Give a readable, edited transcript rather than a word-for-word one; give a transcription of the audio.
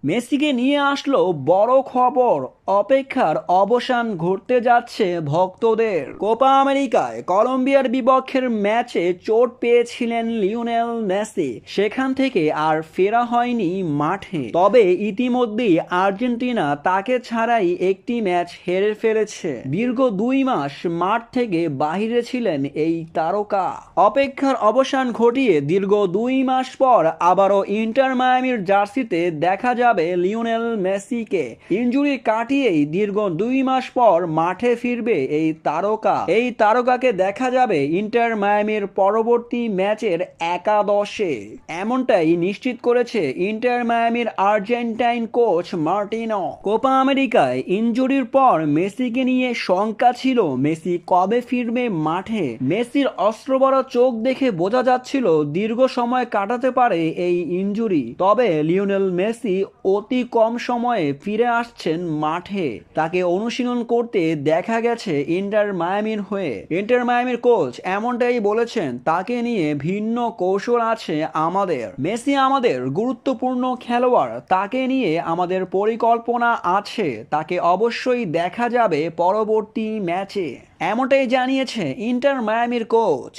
মেসিকে নিয়ে আসলো বড় খবর, অপেক্ষার অবসান ঘটতে যাচ্ছে ভক্তদের। কোপা আমেরিকায় কলম্বিয়ার বিপক্ষের ম্যাচে চোট পেয়েছিলেন লিওনেল মেসি, সেখান থেকে আর ফেরা হয়নি মাঠে। তবে ইতিমধ্যেই আর্জেন্টিনা তাকে ছাড়াই একটি ম্যাচ হেরে ফেলেছে। দীর্ঘ 2 মাস মাঠ থেকে বাহিরে ছিলেন এই তারকা। অপেক্ষার অবসান ঘটিয়ে দীর্ঘ 2 মাস পর আবারও ইন্টার মায়ামির জার্সিতে দেখা যাবে লিওনেল মেসিকে। ইনজুরি কাটিয়েই দীর্ঘ 2 মাস পর মাঠে ফিরবে এই তারকা। এই তারকাকে দেখা যাবে ইন্টার মায়ামির পরবর্তী ম্যাচের একাদশে, এমনটাই নিশ্চিত করেছে ইন্টার মায়ামির আর্জেন্টাইন কোচ মার্টিনো। কোপা আমেরিকায় ইনজুরির পর মেসিকে নিয়ে শঙ্কা ছিল মেসি কবে ফিরবে মাঠে। মেসির অস্ত্রবড় চোখ দেখে বোঝা যাচ্ছিল দীর্ঘ সময় কাটাতে পারে এই ইনজুরি। তবে লিওনেল মেসি অতি কম সময়ে ফিরে আসছেন মাঠে। তাকে অনুশীলন করতে দেখা গেছে ইন্টার মায়ামির হয়ে। ইন্টার মায়ামির কোচ এমনটাই বলেছেন, তাকে নিয়ে ভিন্ন কৌশল আছে আমাদের। মেসি আমাদের গুরুত্বপূর্ণ খেলোয়াড়, তাকে নিয়ে আমাদের পরিকল্পনা আছে, তাকে অবশ্যই দেখা যাবে পরবর্তী ম্যাচে, এমনটাই জানিয়েছে ইন্টার মায়ামির কোচ।